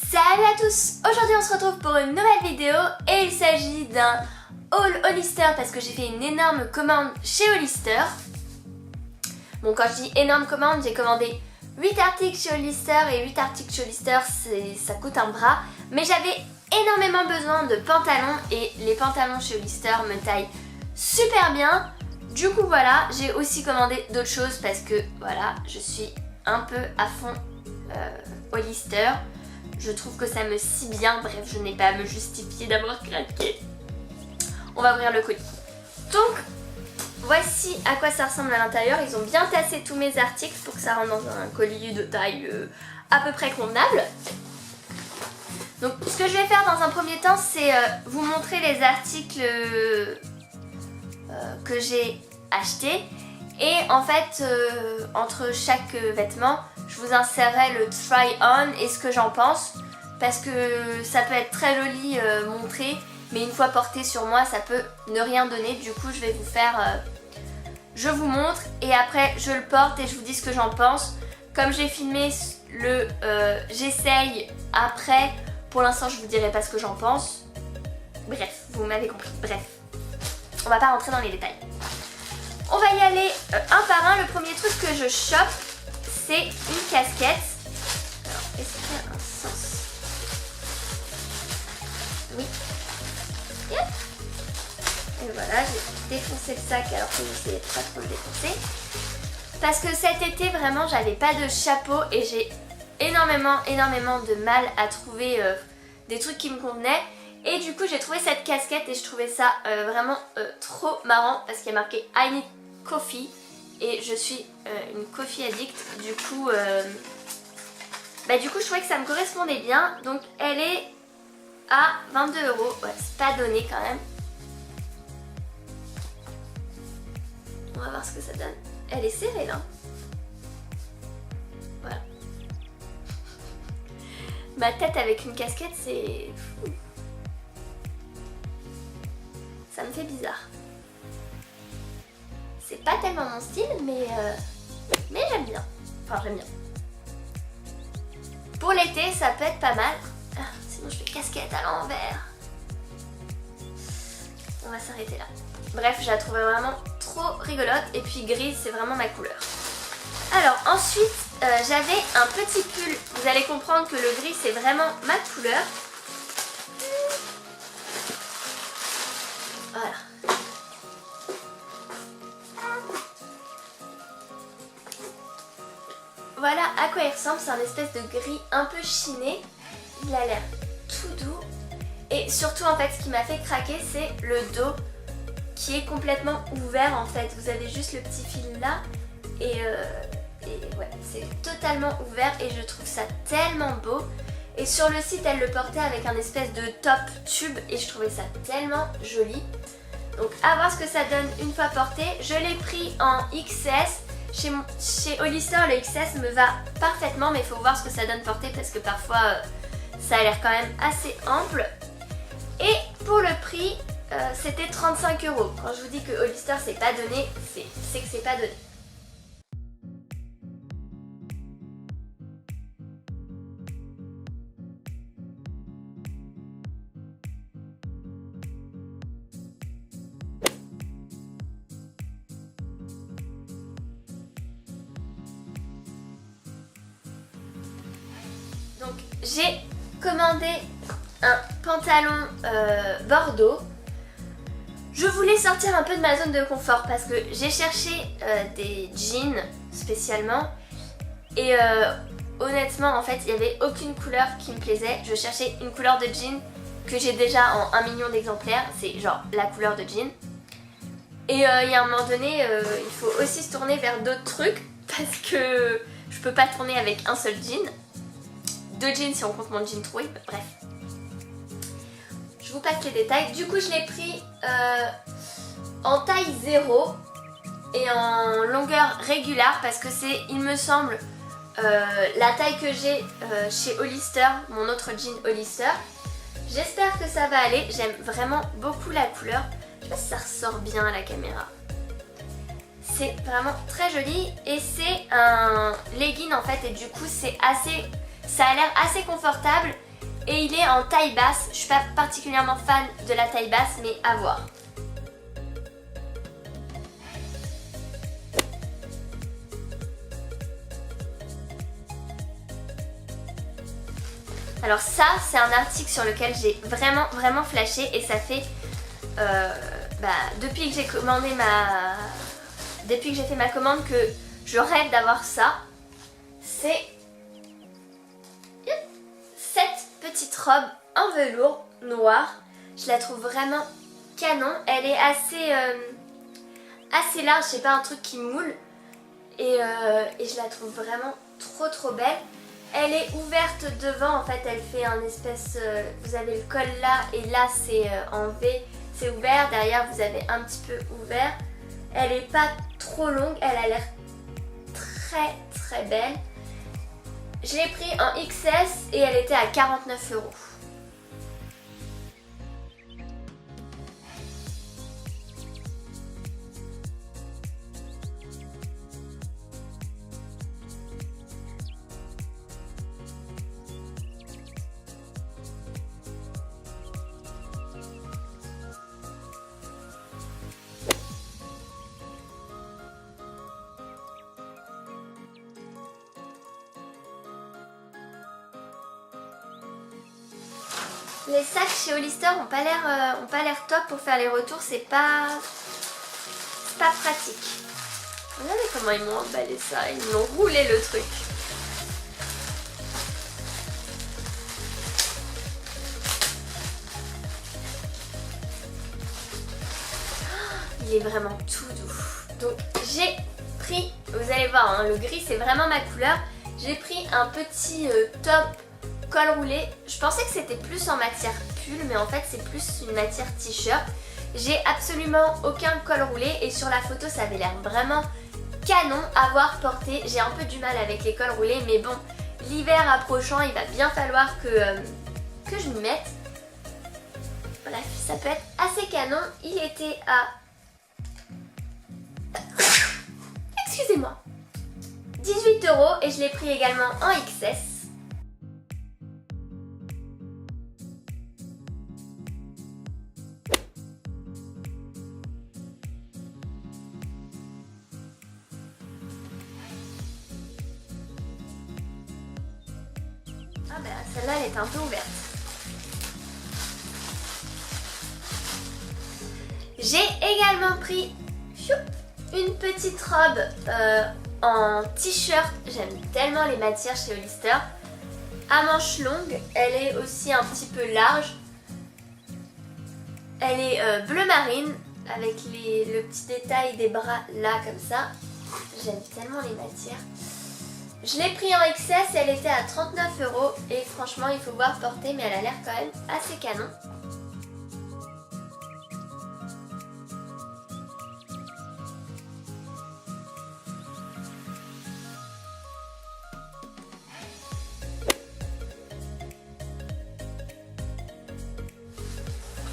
Salut à tous! Aujourd'hui on se retrouve pour une nouvelle vidéo et il s'agit d'un haul Hollister parce que j'ai fait une énorme commande chez Hollister. Bon, quand je dis énorme commande, j'ai commandé 8 articles chez Hollister et 8 articles chez Hollister ça coûte un bras. Mais j'avais énormément besoin de pantalons et les pantalons chez Hollister me taillent super bien. Du coup voilà, j'ai aussi commandé d'autres choses parce que voilà, je suis un peu à fond Hollister. Je trouve que ça me scie bien, bref, je n'ai pas à me justifier d'avoir craqué. On va ouvrir le colis. Donc, voici à quoi ça ressemble à l'intérieur. Ils ont bien tassé tous mes articles pour que ça rentre dans un colis de taille à peu près convenable. Donc, ce que je vais faire dans un premier temps, c'est vous montrer les articles que j'ai achetés. Et en fait, entre chaque vêtement, je vous insérerai le try-on et ce que j'en pense. Parce que ça peut être très joli montré, mais une fois porté sur moi, ça peut ne rien donner. Du coup, je vais vous faire... je vous montre et après, je le porte et je vous dis ce que j'en pense. Comme j'ai filmé le j'essaye après, pour l'instant, je vous dirai pas ce que j'en pense. Bref, vous m'avez compris. Bref, on va pas rentrer dans les détails. On va y aller un par un. Le premier truc que je chope, c'est une casquette. Alors, est-ce qu'il y a un sens? Oui. Yep. Et voilà, j'ai défoncé le sac alors que j'essayais de pas trop le défoncer. Parce que cet été, vraiment, j'avais pas de chapeau et j'ai énormément de mal à trouver des trucs qui me convenaient. Et du coup, j'ai trouvé cette casquette et je trouvais ça vraiment trop marrant parce qu'il y a marqué I need coffee et je suis une coffee addict. Du coup, je trouvais que ça me correspondait bien. Donc, elle est à 22 €. Ouais, c'est pas donné quand même. On va voir ce que ça donne. Elle est serrée là. Voilà. Ma tête avec une casquette, c'est... ça me fait bizarre. C'est pas tellement mon style, mais j'aime bien. Enfin, j'aime bien. Pour l'été, ça peut être pas mal. Ah, sinon, je fais casquette à l'envers. On va s'arrêter là. Bref, je la trouvais vraiment trop rigolote. Et puis grise, c'est vraiment ma couleur. Alors, ensuite, j'avais un petit pull. Vous allez comprendre que le gris, c'est vraiment ma couleur. Voilà. Voilà à quoi il ressemble, c'est un espèce de gris un peu chiné. Il a l'air tout doux. Et surtout en fait ce qui m'a fait craquer c'est le dos qui est complètement ouvert en fait. Vous avez juste le petit fil là et ouais, c'est totalement ouvert et je trouve ça tellement beau. Et sur le site elle le portait avec un espèce de top tube et je trouvais ça tellement joli. Donc à voir ce que ça donne une fois porté. Je l'ai pris en XS. Chez Hollister, le XS me va parfaitement, mais il faut voir ce que ça donne porté parce que parfois ça a l'air quand même assez ample. Et pour le prix, c'était 35 €. Quand je vous dis que Hollister c'est pas donné, c'est que c'est pas donné. Donc j'ai commandé un pantalon bordeaux. Je voulais sortir un peu de ma zone de confort parce que j'ai cherché des jeans spécialement et honnêtement en fait il n'y avait aucune couleur qui me plaisait. Je cherchais une couleur de jean que j'ai déjà en 1 million d'exemplaires, c'est genre la couleur de jean. Et il y a un moment donné il faut aussi se tourner vers d'autres trucs parce que je peux pas tourner avec un seul jean. 2 jeans si on compte mon jean trouille, bref. Je vous passe les détails. Du coup je l'ai pris en taille 0 et en longueur régulière parce que c'est, il me semble, la taille que j'ai chez Hollister, mon autre jean Hollister. J'espère que ça va aller, j'aime vraiment beaucoup la couleur. Je sais pas si ça ressort bien à la caméra. C'est vraiment très joli et c'est un legging en fait et du coup c'est assez... ça a l'air assez confortable et il est en taille basse. Je suis pas particulièrement fan de la taille basse, mais à voir. Alors ça, c'est un article sur lequel j'ai vraiment flashé et ça fait depuis que j'ai commandé depuis que j'ai fait ma commande que je rêve d'avoir ça. C'est cette petite robe en velours noir. Je la trouve vraiment canon. Elle est assez large, c'est pas un truc qui moule et je la trouve vraiment trop belle. Elle est ouverte devant, en fait, elle fait un espèce... vous avez le col là, et là c'est en V, c'est ouvert. Derrière, vous avez un petit peu ouvert. Elle est pas trop longue, elle a l'air très belle. Je l'ai pris en XS et elle était à 49 €. Les sacs chez Hollister ont pas l'air top pour faire les retours, c'est pas pratique. Regardez comment ils m'ont emballé ça, ils m'ont roulé le truc. Il est vraiment tout doux. Donc j'ai pris, vous allez voir, hein, le gris c'est vraiment ma couleur. J'ai pris un petit top col roulé. Je pensais que c'était plus en matière pull, mais en fait c'est plus une matière t-shirt. J'ai absolument aucun col roulé et sur la photo ça avait l'air vraiment canon à voir porter. J'ai un peu du mal avec les cols roulés, mais bon, l'hiver approchant, il va bien falloir que je m'y mette. Bref, ça peut être assez canon. Il était à... excusez-moi, 18 € et je l'ai pris également en XS. Ah bah celle-là elle est un peu ouverte. J'ai également pris une petite robe en t-shirt. J'aime tellement les matières chez Hollister. À manches longues, elle est aussi un petit peu large. Elle est bleu marine avec le petit détail des bras là comme ça. J'aime tellement les matières. Je l'ai pris en XS, elle était à 39 € et franchement il faut voir porter, mais elle a l'air quand même assez canon.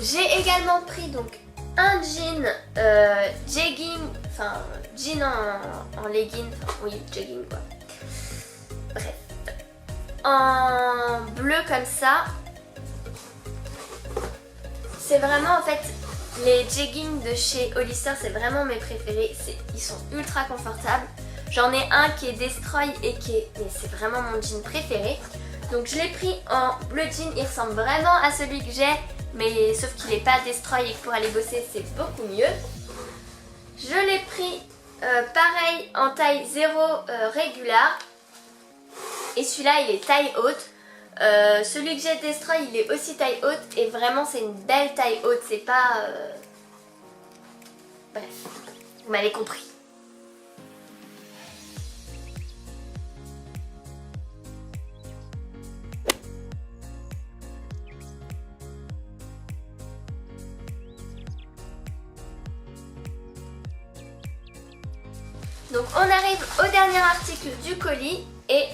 J'ai également pris donc un jean jegging, enfin jean en legging, enfin oui jegging quoi. Bref, en bleu comme ça. C'est vraiment en fait les jeggings de chez Hollister, c'est vraiment mes préférés. Ils sont ultra confortables. J'en ai un qui est Destroy et mais c'est vraiment mon jean préféré. Donc je l'ai pris en bleu jean, il ressemble vraiment à celui que j'ai, mais sauf qu'il n'est pas Destroy et que pour aller bosser c'est beaucoup mieux. Je l'ai pris pareil en taille 0 régular. Et celui-là il est taille haute. Celui que j'ai Destroy il est aussi taille haute et vraiment c'est une belle taille haute, c'est pas... Bref, vous m'avez compris. Donc on arrive au dernier article du colis et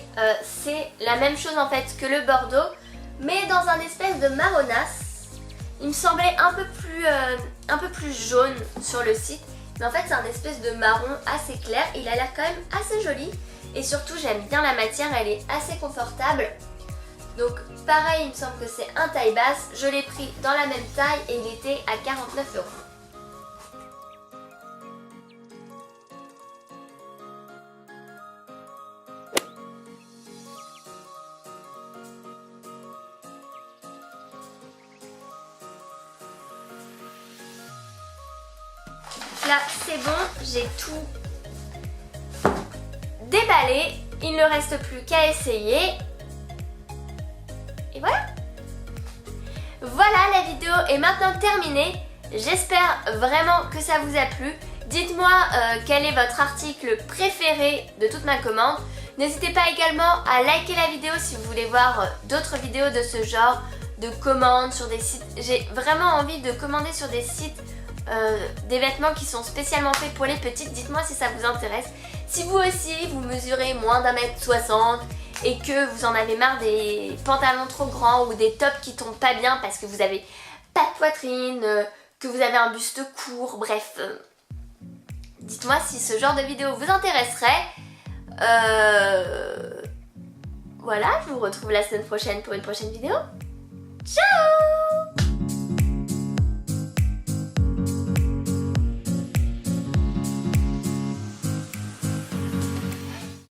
c'est la même chose en fait que le bordeaux, mais dans un espèce de marronasse. Il me semblait un peu plus jaune sur le site, mais en fait c'est un espèce de marron assez clair. Il a l'air quand même assez joli et surtout j'aime bien la matière, elle est assez confortable. Donc pareil, il me semble que c'est un taille basse. Je l'ai pris dans la même taille et il était à 49 €. Là c'est bon, j'ai tout déballé. Il ne reste plus qu'à essayer. Et voilà. Voilà, la vidéo est maintenant terminée. J'espère vraiment que ça vous a plu. Dites-moi quel est votre article préféré de toute ma commande. N'hésitez pas également à liker la vidéo si vous voulez voir d'autres vidéos de ce genre, de commandes sur des sites. J'ai vraiment envie de commander sur des sites des vêtements qui sont spécialement faits pour les petites. Dites-moi si ça vous intéresse. Si vous aussi vous mesurez moins d'1m60 et que vous en avez marre des pantalons trop grands ou des tops qui tombent pas bien parce que vous avez pas de poitrine, que vous avez un buste court, bref. Dites-moi si ce genre de vidéo vous intéresserait. Voilà, je vous retrouve la semaine prochaine pour une prochaine vidéo. Ciao!